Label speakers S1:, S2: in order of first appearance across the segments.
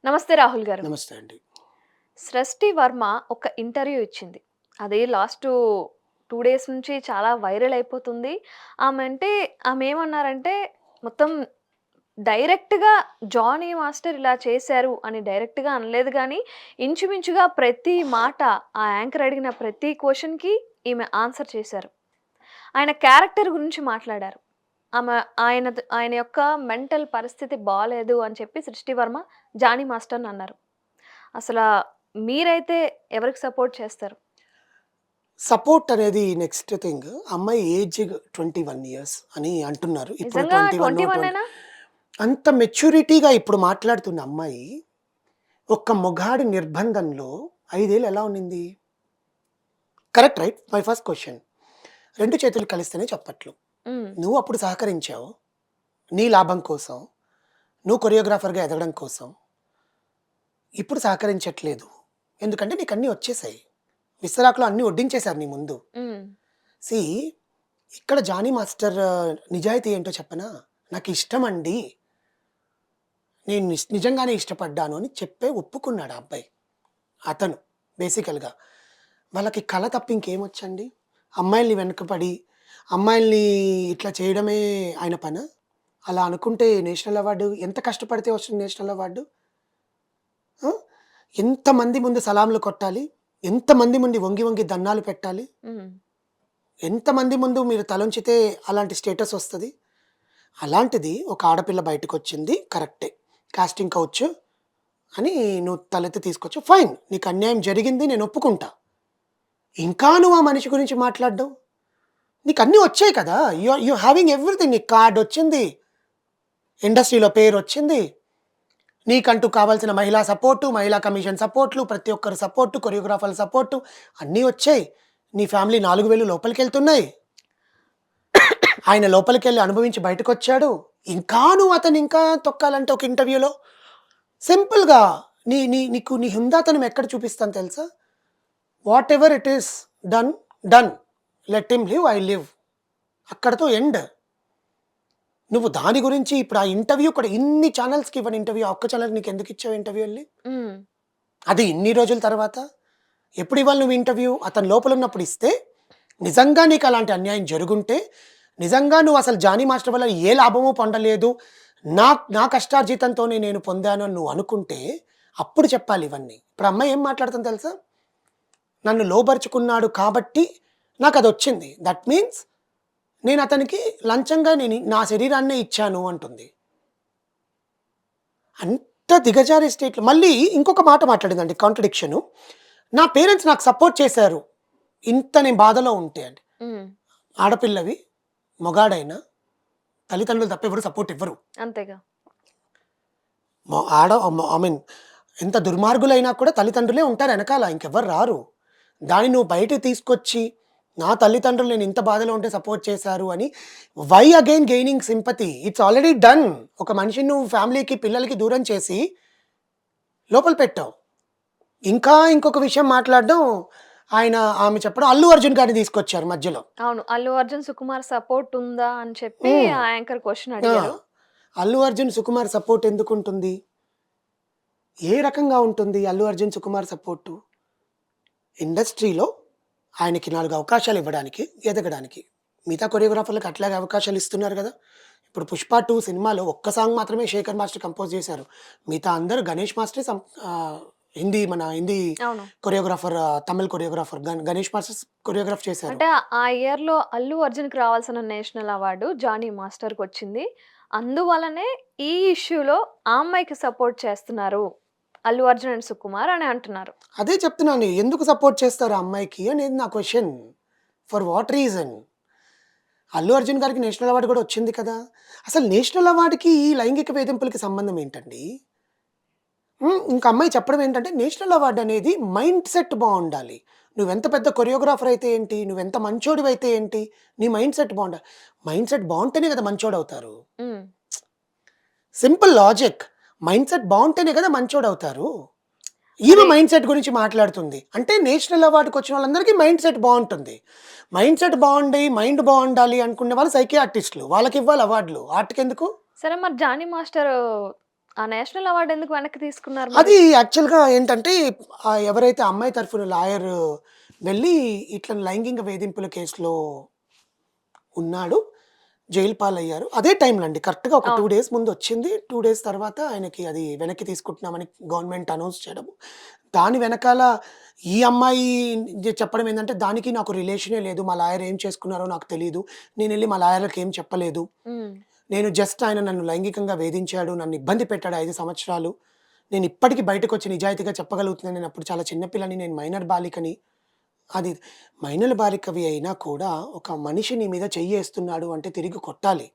S1: నమస్తే రాహుల్ గారు.
S2: నమస్తే అండి.
S1: సృష్టి వర్మ ఒక ఇంటర్వ్యూ ఇచ్చింది. అది లాస్ట్ 2 డేస్ నుంచి చాలా వైరల్ అయిపోతుంది. ఆమె ఏమన్నారంటే మొత్తం డైరెక్ట్‌గా జానీ మాస్టర్ ఇలా చేశారు అని డైరెక్ట్‌గా అనలేదు గానీ, ఇంచుమించుగా ప్రతి మాట ఆ యాంకర్ అడిగిన ప్రతి క్వెషన్‌కి ఈమె ఆన్సర్ చేశారు. ఆయన క్యారెక్టర్ గురించి మాట్లాడారు. ఆమె ఆయన యొక్క మెంటల్ పరిస్థితి బాలేదు అని చెప్పి సృష్టి వర్మ జానీ మాస్టర్‌ని అన్నారు. అసలా మీరైతే ఎవరికి సపోర్ట్ చేస్తారు?
S2: సపోర్ట్ అనేది నెక్స్ట్ థింగ్. అమ్మాయి ఏజ్ 21 ఇయర్స్ అని అంటున్నారు. ఇప్పుడు
S1: నిజంగా
S2: 21
S1: 21
S2: అంత మెచ్యూరిటీగా ఇప్పుడు మాట్లాడుతున్న అమ్మాయి, ఒక్క మొగాడి నిర్బంధంలో 5 ఏళ్ళు ఎలా ఉండింది? Correct right? My first question. 2 చేతులు కలిస్తేనే చప్పట్లు.
S1: హ్మ్.
S2: నువ్వు అప్పుడు సహకరించావు. నీ లాభం కోసం. నువ్వు కొరియోగ్రాఫర్‌గా ఎదగడం కోసం. ఇప్పుడు సహకరించట్లేదు. ఎందుకంటే నీకన్నీ వచ్చేసాయి. విస్తరాకులో అన్నీ వడ్డించేశారు నీ ముందు.
S1: హ్మ్.
S2: సీ ఇక్కడ జానీ మాస్టర్ నిజాయితీ ఏంటో చెప్పనా? నాకిష్టమండి. నేను నిజంగానే ఇష్టపడ్డాను అని చెప్పే ఒప్పుకున్నాడు ఆ అబ్బాయి. అతను బేసికల్‌గా. వాళ్ళకి కళ తప్ప ఇంకేమొచ్చండి? అమ్మాయిల్ని వెనకపడి, అమ్మాయిల్ని ఇట్లా చేయడమే ఆయన పనా? అలా అనుకుంటే నేషనల్ అవార్డు ఎంత కష్టపడితే వస్తుంది నేషనల్ అవార్డు? ఆ! ఎంతమంది ముందు సలాంలు కొట్టాలి? ఎంతమంది ముందు వంగి వంగి దండాలు పెట్టాలి?
S1: హ్మ్.
S2: ఎంతమంది ముందు మీరు తలొంచితే అలాంటి స్టేటస్ వస్తది? అలాంటిది ఒక ఆడపిల్ల బయటకొచ్చింది కరెక్టే. కాస్టింగ్ కౌచ్ అని నువ్వు తలెత్తి తీసుకొచ్చావు. ఫైన్. నీకు అన్యాయం జరిగింది నేను ఒప్పుకుంటా. ఇంకా నువ్వు ఆ మనిషి గురించి మాట్లాడడం? నీకన్నీ వచ్చాయి కదా! You having everything. నీకు కార్డొచ్చింది. ఇండస్ట్రీలో పేరొచ్చింది. నీకంటూ కావాల్సిన మహిళా సపోర్టు, మహిళా కమిషన్ సపోర్ట్‌లు, ప్రతి ఒక్కరి సపోర్టు, కొరియోగ్రాఫర్ల సపోర్టు అన్నీ వచ్చాయి. నీ ఫ్యామిలీ 4 వేళ్ళు లోపలికెళ్తున్నాయి. ఆయన లోపలికెళ్ళి అనుభవించి బయటకొచ్చాడు. ఇంకా నువ్వు అతన్ని ఇంకా తొక్కాలంటే ఒక ఇంటర్వ్యూలో సింపుల్‌గా నీకు నీ హుందాతనం ఎక్కడ చూపిస్తాను తెలుసా? Whatever it is done, done. Let him live, I live. అక్కడితో ఎండ్. నువ్వు దాని గురించి ఇప్పుడు ఆ ఇంటర్వ్యూ కూడా ఇన్ని ఛానెల్స్‌కి ఇవ్వని ఇంటర్వ్యూ, ఆ ఒక్క ఛానెల్‌కి నీకెందుకు ఇచ్చావు ఇంటర్వ్యూ ఎళ్లి?
S1: హ్మ్.
S2: అది ఇన్ని రోజుల తర్వాత. ఎప్పుడు ఇవ్వాలి నువ్వు ఇంటర్వ్యూ? అతను లోపలున్నప్పుడు ఇస్తే, నిజంగా నీకు అలాంటి అన్యాయం జరుగుంటే, నిజంగా నువ్వు అసలు జానీ మాస్టర్ వల్ల ఏ లాభము పొందలేదు, నా నా కష్టార్జితంతోనే నేను పొందాను అని నువ్వు అనుకుంటే, అప్పుడు చెప్పాలి ఇవన్నీ. ఇప్పుడు అమ్మాయి ఏం మాట్లాడుతుంది తెలుసా? నన్ను లోబరుచుకున్నాడు కాబట్టి నాకదొచ్చింది. దట్ మీన్స్ నేను అతనికి లంచంగా నా శరీరాన్నే ఇచ్చాను అంటుంది. అంత దిగజారే స్టేట్‌లో మళ్ళీ ఇంకొక మాట మాట్లాడిందండి కాంట్రడిక్షను. నా పేరెంట్స్ నాకు సపోర్ట్ చేశారు. ఇంత నేను బాధలో ఉంటే అండి.
S1: హ్మ్.
S2: ఆడపిల్లవి, మొగాడైనా తల్లిదండ్రులు తప్ప ఎవరు సపోర్ట్ ఇవ్వరు.
S1: అంతేగా.
S2: ఐ మీన్ ఎంత దుర్మార్గులైనా కూడా తల్లిదండ్రులే ఉంటారు ఎనకాల. ఇంకెవ్వరు రారు. దాన్ని నువ్వు బయటకి తీసుకొచ్చి, నా తల్లిదండ్రులు నేను ఇంత బాధలో ఉంటే సపోర్ట్ చేశారు అని why again gaining sympathy? It's already done. ఒక మనిషిని నువ్వు ఫ్యామిలీకి, పిల్లలకి దూరం చేసి లోపల పెట్టావు. ఇంకా ఇంకొక విషయం మాట్లాడడం ఆమె చెప్పడం అల్లు అర్జున్ గారిని తీసుకొచ్చారు మధ్యలో.
S1: అవును. 'అల్లు అర్జున్', 'సుకుమార్' సపోర్ట్ ఉందా అని చెప్పి
S2: హ్మ్.
S1: ఆ యాంకర్ క్వెషన్
S2: ఆ!
S1: అడిగారు.
S2: అల్లు అర్జున్, సుకుమార్ సపోర్ట్ ఎందుకుంటుంది? ఏ రకంగా ఉంటుంది అల్లు అర్జున్, సుకుమార్ సపోర్టు? ఇండస్ట్రీలో ఆయనకి 4 అవకాశాలు ఇవ్వడానికి, ఎదగడానికి. మిగతా కొరియోగ్రాఫర్‌లకి అట్లాగే అవకాశాలు ఇస్తున్నారు గదా! ఇప్పుడు 'పుష్ప 2' సినిమాలో ఒక్క సాంగ్ మాత్రమే శేఖర్ మాస్టర్ కంపోజ్ చేశారు. మిగతా అందరూ గణేష్ మాస్టరే హిందీ
S1: అవును.
S2: Choreographer, Tamil choreographer Ganesh master choreograph చేశారు.
S1: అంటే ఆ ఇయర్‌లో 'అల్లు అర్జున్‌కి' రావాల్సిన నేషనల్ అవార్డు 'జానీ మాస్టర్‌కొచ్చింది. అందువల్లనే ఈ ఇష్యూలో ఆ అమ్మాయికి సపోర్ట్ చేస్తున్నారు 'అల్లు అర్జున్ అండ్ సుకుమార్' అని అంటున్నారు.
S2: అదే చెప్తున్నాను. ఎందుకు సపోర్ట్ చేస్తారు ఆ అమ్మాయికి అనేది నా question. For what reason? Allu Arjun గారికి నేషనల్ అవార్డ్ కూడా వచ్చింది కదా! అసలు నేషనల్ అవార్డ్‌కి ఈ లైంగిక వేధింపులకి సంబంధం ఏంటండి? ఇంక అమ్మాయి చెప్పడం ఏంటంటే, నేషనల్ అవార్డ్ అనేది మైండ్ సెట్ బావుండాలి. నువ్వెంత పెద్ద కొరియోగ్రాఫర్ అయితే ఏంటి? నువ్వెంత మంచోడివైతే ఏంటి? నీ మైండ్ సెట్ బావుండాలి. మైండ్ సెట్ బావుంటేనే కదా మంచోడవుతారు.
S1: హ్మ్.
S2: Simple logic. మైండ్ సెట్ బావుంటేనే కదా మంచోడవుతారు. ఈమె
S1: మరి
S2: మైండ్ సెట్ గురించి మాట్లాడుతుంది. అంటే నేషనల్ అవార్డ్‌కొచ్చిన వాళ్ళందరికీ మైండ్ సెట్ బావుంటుంది. మైండ్ సెట్ బావుండి, మైండ్ బావుండాలి అనుకునే వాళ్ళు సైకియాట్రిస్ట్‌లు. వాళ్ళకివ్వాలి అవార్డులు. ఆర్ట్‌కెందుకు?
S1: సరే మరి 'జానీ మాస్టర్' ఆ నేషనల్ అవార్డ్ ఎందుకు వెనక్కి తీసుకున్నారు మరి?
S2: అది యాక్చువల్‌గా ఏంటంటే ఎవరైతే అమ్మాయి తరఫున లాయర్ వెళ్ళి ఇట్లా లైంగిక వేధింపుల కేసులో ఉన్నాడు. జైలు పాలయ్యారు. అదే టైంలో అండి. కరెక్ట్‌గా ఒక 2
S1: అవును.
S2: డేస్ ముందొచ్చింది. 2 డేస్ తర్వాత ఆయనకి అది వెనక్కి తీసుకుంటున్నామని గవర్నమెంట్ అనౌన్స్ చేయడము. దాని వెనకాల ఈ అమ్మాయి చెప్పడం ఏందంటే, దానికి నాకు రిలేషనే లేదు. మా లాయర్ ఏం చేసుకున్నారో నాకు తెలీదు. నేనెళ్లి మా లాయర్‌లకి ఏం చెప్పలేదు.
S1: హ్మ్.
S2: నేను జస్ట్ ఆయన నన్ను లైంగికంగా వేధించాడు. నన్ను ఇబ్బంది పెట్టాడు 5 సంవత్సరాలు. నేను ఇప్పటికి బయటకొచ్చి నిజాయితీగా చెప్పగలుగుతున్నాను. నేనప్పుడు చాలా చిన్న పిల్లని. నేను మైనర్ బాలికని. అది మైనర్ బాలికవి అయినా కూడా ఒక మనిషి నీ మీద చెయ్యేస్తున్నాడు అంటే తిరిగి కొట్టాలి.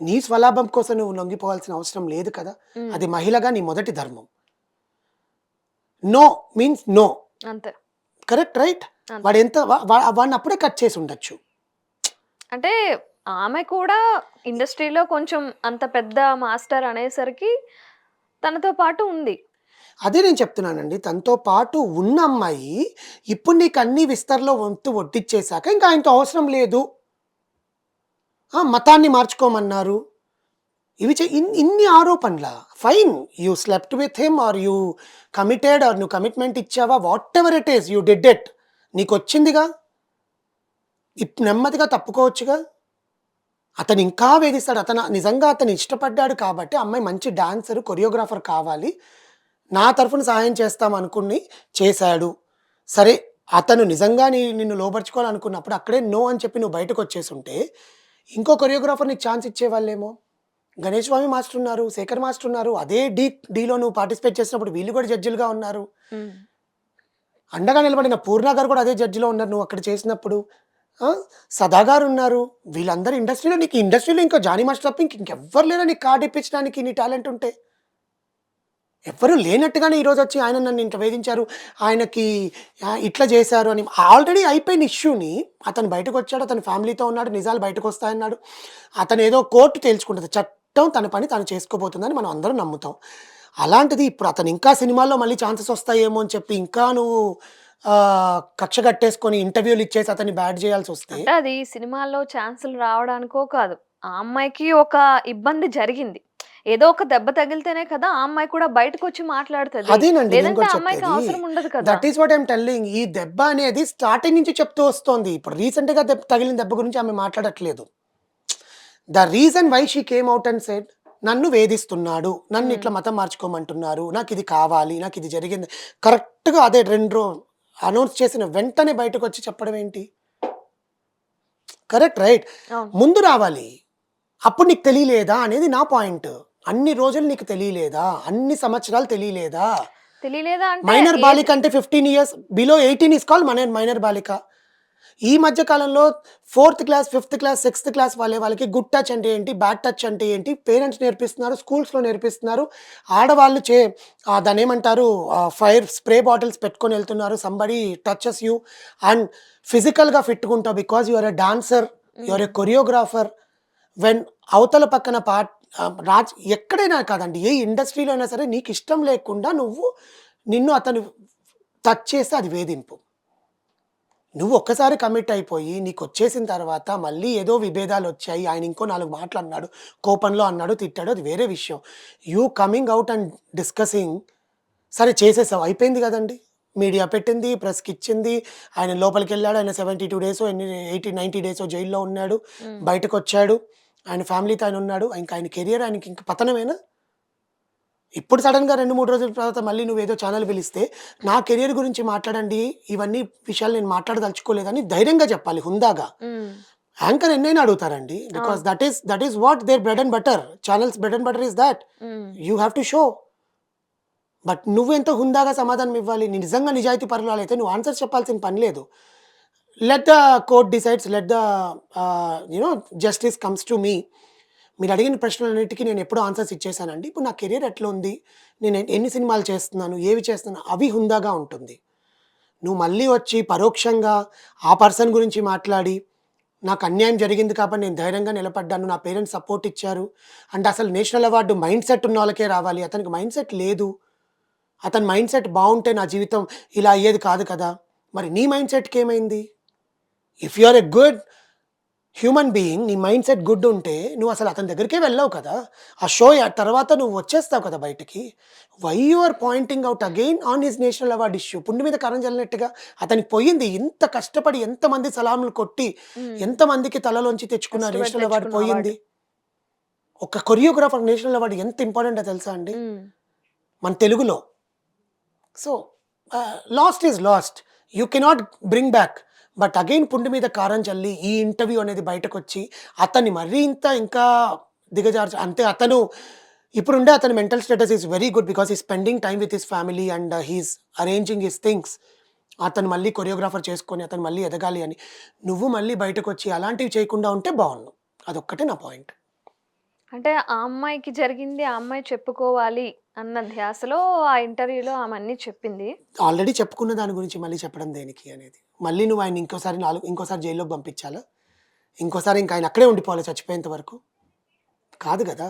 S2: నీ స్వలాభం కోసం నువ్వు లొంగిపోవాల్సిన అవసరం లేదు కదా!
S1: హ్మ్.
S2: అది మహిళగా నీ మొదటి ధర్మం. No means no.
S1: అంతే.
S2: Correct right?
S1: అంతే.
S2: వాడెంత వాడిని అప్పుడే కట్ చేసి ఉండొచ్చు.
S1: అంటే ఆమె కూడా ఇండస్ట్రీలో కొంచెం అంత పెద్ద మాస్టర్ అనేసరికి తనతో పాటు ఉంది.
S2: అదే నేను చెప్తున్నానండి. తనతో పాటు ఉన్న అమ్మాయి ఇప్పుడు నీకు అన్ని విస్తరలో వంతు వడ్డిచ్చేసాక ఇంకా ఆయనతో అవసరం లేదు. మతాన్ని మార్చుకోమన్నారు. ఇవి ఇన్ని ఆరోపణలా? Fine. You slept with him are you committed or నువ్వు కమిట్మెంట్ ఇచ్చావా? Whatever it is you did it. నీకొచ్చిందిగా. నెమ్మదిగా తప్పుకోవచ్చుగా. అతను ఇంకా వేధిస్తాడు. నిజంగా అతను ఇష్టపడ్డాడు కాబట్టి అమ్మాయి మంచి డాన్సర్, కొరియోగ్రాఫర్ కావాలి. నా తరఫున సహాయం చేస్తాం అనుకుని చేశాడు. సరే అతను నిజంగా నిన్ను లోబరుచుకోవాలనుకున్నప్పుడు అక్కడే నో అని చెప్పి నువ్వు బయటకొచ్చేసుంటే ఇంకో కొరియోగ్రాఫర్ నీకు ఛాన్స్ ఇచ్చేవాళ్ళేమో. గణేష్ స్వామి మాస్టర్ ఉన్నారు. శేఖర్ మాస్టర్ ఉన్నారు. అదే డీలో నువ్వు పార్టిసిపేట్ చేసినప్పుడు వీళ్ళు కూడా జడ్జిలుగా ఉన్నారు.
S1: హ్మ్.
S2: అండగా నిలబడిన పూర్ణ గారు కూడా అదే జడ్జిలో ఉన్నారు నువ్వు అక్కడ చేసినప్పుడు. ఆ! సదా గారు ఉన్నారు. వీళ్ళందరూ ఇండస్ట్రీలో ఇంకా జానీ మాస్టర్ తప్ప ఇంకెవ్వరు లేరా నీకు కార్డ్ ఇప్పించడానికి నీ టాలెంట్ ఉంటే? ఎవ్వరు లేనట్టుగానే ఈరోజొచ్చి ఆయన నన్ను ఇంత వేధించారు. ఆయనకి ఇట్లా చేశారు అని ఆల్రెడీ అయిపోయిన ఇష్యూని అతను బయటకొచ్చాడు. అతని ఫ్యామిలీతో ఉన్నాడు. నిజాలు బయటకొస్తాయన్నాడు. అతనేదో కోర్ట్ తేల్చుకుంటది. చట్టం తన పని తను చేసుకోబోతుందని మనం అందరం నమ్ముతాం. అలాంటిది ఇప్పుడు అతను ఇంకా సినిమాల్లో మళ్ళీ ఛాన్సెస్ వస్తాయేమో అని చెప్పి ఇంకా నువ్వు కక్ష కట్టేసుకొని ఇంటర్వ్యూలు ఇచ్చేసి అతన్ని బ్యాడ్ చేయాల్సొస్తే
S1: అంటే అది సినిమాల్లో ఛాన్సులు రావడానికో కాదు. ఆ అమ్మాయికి ఒక ఇబ్బంది జరిగింది. ఏదో ఒక దెబ్బ తగిలితేనే కదా ఆ అమ్మాయి కూడా బయటకొచ్చి మాట్లాడుతది.
S2: అదేనండి నేను
S1: లేదంటే
S2: కూడా
S1: ఆ అమ్మాయికి
S2: చెప్పేది.
S1: అవసరం ఉండదు కదా!
S2: That is what I am telling. ఈ దెబ్బ అనేది స్టార్టింగ్ నుంచి చెప్తూ వస్తోంది. ఇప్పుడు రీసెంట్‌గా తగిలిన దెబ్బ గురించి ఆమె మాట్లాడట్లేదు. The reason why she came out and said నన్ను వేధిస్తున్నాడు. నన్ను
S1: హ్మ్.
S2: ఇట్లా మతం మార్చుకోమంటున్నారు. నాకిది కావాలి. నాకిది జరిగింది. కరెక్ట్‌గా అదే 2 అనౌన్స్ చేసిన వెంటనే బయటకొచ్చి చెప్పడం ఏంటి? Correct right.
S1: అవును.
S2: ముందు రావాలి. అప్పుడు నీకు తెలియలేదా అనేది నా పాయింట్. అన్ని రోజులు నీకు తెలియలేదా? అన్ని సంవత్సరాలు తెలియలేదా?
S1: తెలియలేదా అంటే
S2: మైనర్
S1: ఏది
S2: బాలిక అంటే 15 years below 18 is called minor బాలిక. ఈ మధ్య కాలంలో 4థ్ క్లాస్, 5థ్ క్లాస్, 6థ్ క్లాస్ వాళ్ళకి గుడ్ టచ్ అంటే ఏంటి? బ్యాడ్ టచ్ అంటే ఏంటి? పేరెంట్స్ నేర్పిస్తున్నారు. స్కూల్స్‌లో నేర్పిస్తున్నారు. ఆడవాళ్ళు దాన్నేమంటారు ఫైర్ స్ప్రే బాటిల్స్ పెట్టుకొని ఎళ్తున్నారు. సంబడీ టచెస్ యూ అండ్ ఫిజికల్‌గా ఫిట్‌గా ఉంటావు because you are a dancer. You are
S1: hmm.
S2: A choreographer. When అవతల పక్కన ఎక్కడైనా కాదండి. ఏ ఇండస్ట్రీలో అయినా సరే నీకిష్టం లేకుండా నిన్ను అతను టచ్ చేస్తే అది వేధింపు. నువ్వు ఒక్కసారి కమిట్ అయిపోయి నీకొచ్చేసిన తర్వాత మళ్ళీ ఏదో విభేదాలొచ్చాయి. ఆయన ఇంకో 4 మాటలన్నాడు. కోపంలో అన్నాడు, తిట్టాడు అది వేరే విషయం. You coming out and discussing సరే చేసేసావు. అయిపోయింది గదండీ! మీడియా పెట్టింది, ప్రెస్‌కిచ్చింది. ఆయన లోపలికెళ్ళాడు. ఆయన 72 డేసో 80, 90 డేసో జైల్‌లో ఉన్నాడు.
S1: హ్మ్.
S2: బయటకొచ్చాడు. ఆయన ఫ్యామిలీతో ఆయనున్నాడు. ఇంక ఆయన కెరియర్ ఆయనకింక పతనమేనా? ఇప్పుడు సడెన్‌గా 2, 3 రోజుల తర్వాత మళ్ళీ నువ్వేదో ఛానెల్ పిలిస్తే, నా కెరియర్ గురించి మాట్లాడండి. ఇవన్నీ విషయాలు నేను మాట్లాడదలుచుకోలేదని ధైర్యంగా చెప్పాలి హుందాగా.
S1: హ్మ్.
S2: యాంకర్ ఎన్నైనా అడుగుతారండి. బికాజ్
S1: అవును.
S2: That is what their bread and butter. Channels bread and butter is that.
S1: Hmm.
S2: You have to show. But నువ్వెంత హుందాగా సమాధానం ఇవ్వాలి. నీ నిజంగా నిజాయితీ పరురాలైతే నువ్వు ఆన్సర్స్ చెప్పాల్సిన పని లేదు. Let the court decides. Let the justice comes to me. మీరు అడిగిన ప్రశ్నలన్నిటికి నేను ఎప్పుడో ఆన్సర్స్ ఇచ్చేసానండి. ఇప్పుడు నా కెరియర్ ఎట్లుంది? నేను ఎన్ని సినిమాలు చేస్తున్నాను? ఏవి చేస్తున్నాను? అవి హుందాగా ఉంటుంది. నువ్వు మళ్ళీ వచ్చి పరోక్షంగా ఆ పర్సన్ గురించి మాట్లాడి, నాకు అన్యాయం జరిగింది కాబట్టి నేను ధైర్యంగా నిలబడ్డాను. నా పేరెంట్స్ సపోర్ట్ ఇచ్చారు. అంటే అసలు నేషనల్ అవార్డ్ మైండ్ సెట్ ఉన్నోళ్ళకే రావాలి. అతనికి మైండ్ సెట్ లేదు. అతని మైండ్ సెట్ బావుంటే నా జీవితం ఇలా అయ్యేది కాదు కదా! మరి నీ మైండ్ సెట్‌కేమైంది? If you are a good human being నీ మైండ్ సెట్ గుడ్ ఉంటే నువ్వు అసలు అతని దగ్గరికే వెళ్ళావు కదా. ఆ షో తర్వాత నువ్వు వచ్చేస్తావు కదా బయటికి. Why you are pointing out again on his national award issue? పుండు మీద కరం జల్లినట్టుగా అతనికి పోయింది. ఇంత కష్టపడి ఎంతమంది సలాములు కొట్టి ఎంతమందికి తలలోంచి తెచ్చుకున్న
S1: కష్టపడి
S2: నేషనల్ అవార్డు
S1: తెచ్చుకున్న
S2: పోయింది. ఒక కొరియోగ్రాఫర్ నేషనల్ అవార్డు ఎంత ఇంపార్టెంటో తెలుసా అండి మన తెలుగులో. So last is lost, you cannot bring back. But again పుండు మీద కారం చల్లి ఈ ఇంటర్వ్యూ అనేది బయటకు వచ్చి అతన్ని మరీ ఇంకా దిగజార్చు. అంతే అతను ఇప్పుడుండే అతని mental status is very good because he spending time with his family and he's arranging his things. అతను మళ్ళీ కొరియోగ్రాఫర్ చేసుకొని అతను మళ్ళీ ఎదగాలి అని. నువ్వు మళ్ళీ బయటకు వచ్చి అలాంటివి చేయకుండా ఉంటే బాగుండు. అదొక్కటే నా పాయింట్.
S1: అంటే ఆ అమ్మాయికి జరిగింది ఆ అమ్మాయి చెప్పుకోవాలి అన్న ధ్యాసలో ఆ ఇంటర్వ్యూలో ఆమె అన్నీ చెప్పింది.
S2: ఆల్రెడీ చెప్పుకున్న దాని గురించి మళ్ళీ చెప్పడం దేనికి అనేది. మళ్ళీ నువ్వు ఆయన ఇంకోసారి జైల్లోకి పంపించాలా? ఇంకోసారి ఇంకా ఆయన అక్కడే ఉండిపోవాలి చచ్చిపోయేంత వరకు? కాదు కదా.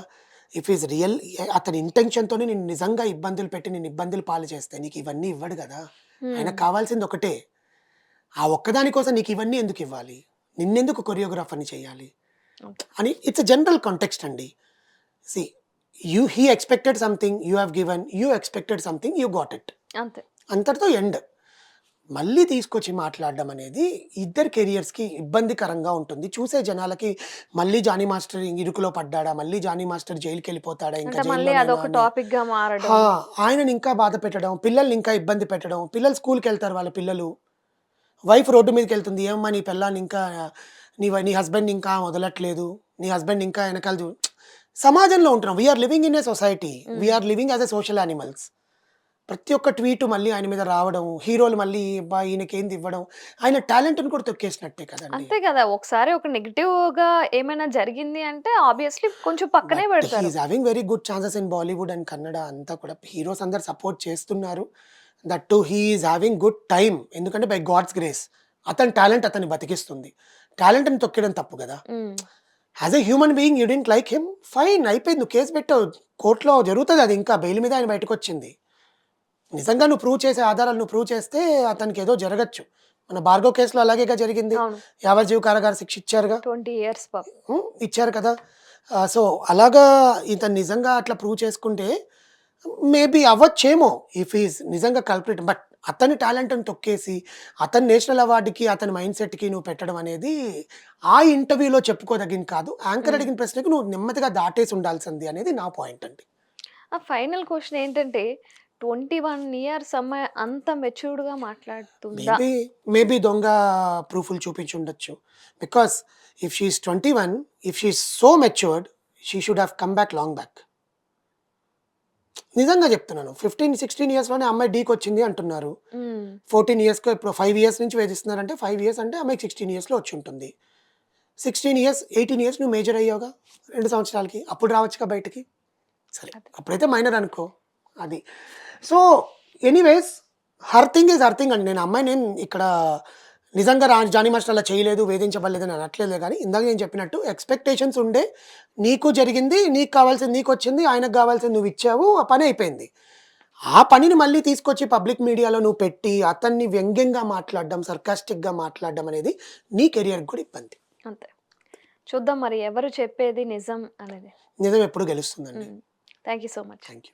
S2: ఇఫ్ ఈజ్ రియల్ అతని ఇంటెన్షన్తోనే నేను నిజంగా ఇబ్బందులు పెట్టి నేను ఇబ్బందులు పాలు చేస్తే నీకు ఇవన్నీ ఇవ్వడు కదా. ఆయనకు కావాల్సింది ఒకటే. ఆ ఒక్కదాని కోసం నీకు ఇవన్నీ ఎందుకు ఇవ్వాలి? నిన్నెందుకు కొరియోగ్రాఫర్ని చేయాలి అని. ఇట్స్ ఎ జనరల్ కాంటెక్స్ట్ అండి. See he expected something, you have given, you expected something, you got it.
S1: అంతే.
S2: అంతటితో ఎండ్. మళ్ళీ తీసుకొచ్చి మాట్లాడడం అనేది ఇద్దరు కెరియర్స్కి ఇబ్బందికరంగా ఉంటుంది. చూసే జనాలకి మళ్ళీ జానీ మాస్టర్ ఇరుకులో పడ్డాడా, మళ్ళీ జానీ మాస్టర్ జైలుకి వెళ్ళిపోతాడా, ఇంకా
S1: అంటే మళ్ళీ అదొక టాపిక్ గా మారడం.
S2: ఆయనని ఇంకా బాధ పెట్టడం, పిల్లల్ని ఇంకా ఇబ్బంది పెట్టడం. పిల్లలు స్కూల్కి వెళ్తారు, వాళ్ళ పిల్లలు. వైఫ్ రోడ్డు మీదకి వెళ్తుంది, ఏమమ్మా నీ పిల్లాన్ని ఇంకా నీ హస్బెండ్ ఇంకా వదలట్లేదు, నీ హస్బెండ్ ఇంకా వెనకాల సమాజంలో ఉంటున్నాం. We are living in a society, we are living as a social animals. ప్రతి ఒక్క ట్వీట్ మళ్ళీ ఆయన మీద రావడం, హీరోలు మళ్ళీ ఈయనకేంది ఇవ్వడం, ఆయన టాలెంట్ని కూడా తొక్కేసినట్టే కదండి.
S1: అంతే కదా. ఒకసారి ఒక నెగిటివ్ గా ఏమైనా జరిగింది అంటే ఆబ్వియస్లీ కొంచెం పక్కనే పెడతారు.
S2: He's having very good chances in Bollywood and Kannada అంతా కూడా. హీరోస్ అందరు సపోర్ట్ చేస్తున్నారు. That to he's having good time. ఎందుకంటే బై గాడ్స్ గ్రేస్ అతని టాలెంట్ అతన్ని బతికిస్తుంది. టాలెంట్ని తొక్కడం తప్పు కదా. As a human being you don't like him, fine, అయిపోయింది. నువ్వు కేసు పెట్టావు, కోర్టులో జరుగుతుంది అది. ఇంకా బెయిల్ మీద ఆయన బయటకు వచ్చింది. నిజంగా నువ్వు ప్రూవ్ చేసే ఆధారాలు నువ్వు ప్రూవ్ చేస్తే అతనికి ఏదో జరగచ్చు. మన భార్గవ్ కేసులో అలాగేగా జరిగింది. యావజ్జీవ కారాగార శిక్ష ఇచ్చారుగా,
S1: 20 years
S2: ఇచ్చారు కదా. సో అలాగా ఇతను నిజంగా అట్లా ప్రూవ్ చేసుకుంటే మేబీ అవ్వచ్చేమో ఇఫ్ ఈజ్ నిజంగా కల్ప్రిట్. బట్ అతని టాలెంట్ని తొక్కేసి అతని నేషనల్ అవార్డుకి అతని మైండ్ సెట్కి నువ్వు పెట్టడం అనేది ఆ ఇంటర్వ్యూలో చెప్పుకోదగింది కాదు. యాంకర్ అడిగిన ప్రశ్నకు నువ్వు నెమ్మదిగా దాటేసి ఉండాల్సింది అనేది నా పాయింట్ అండి.
S1: ఆ ఫైనల్ క్వశ్చన్ ఏంటంటే 21 years అమ్మాయి అంత మెచ్యూర్డ్ గా మాట్లాడుతుందా?
S2: మేబీ దొంగ ప్రూఫ్లు చూపించి ఉండొచ్చు. Because if she's 21, if she's so matured, she should have come back long back. నిజంగా చెప్తున్నాను. 15-16 yearsలోనే అమ్మాయి డీకి వచ్చింది అంటున్నారు. 14 yearsకో ఇప్పుడు 5 years నుంచి వేధిస్తున్నారంటే 5 years అంటే అమ్మాయికి 16 yearsలో వచ్చి ఉంటుంది. 16 years 18 years నువ్వు మేజర్ అయ్యావుగా 2 సంవత్సరాలకి, అప్పుడు రావచ్చుగా బయటికి. సరే అప్పుడైతే మైనర్ అనుకో అది. So anyways her thing is her thing అండి. నేను అమ్మాయి నేను ఇక్కడ నిజంగా జానీ మాస్టర్ అలా చేయలేదు, వేధించబడలేదని అనట్లేదు. కానీ ఇందాక నేను చెప్పినట్టు ఎక్స్పెక్టేషన్స్ ఉండే, నీకు జరిగింది, నీకు కావాల్సింది నీకు వచ్చింది, ఆయనకు కావాల్సింది నువ్వు ఇచ్చావు, ఆ పని అయిపోయింది. ఆ పనిని మళ్ళీ తీసుకొచ్చి పబ్లిక్ మీడియాలో నువ్వు పెట్టి అతన్ని వ్యంగ్యంగా మాట్లాడడం, సర్కాస్టిక్గా మాట్లాడడం అనేది నీ కెరియర్కి కూడా ఇబ్బంది.
S1: అంతే. చూద్దాం మరి ఎవరు చెప్పేది నిజం అనేది.
S2: నిజం ఎప్పుడు గెలుస్తుందండి.
S1: Thank you so much.
S2: Thank you.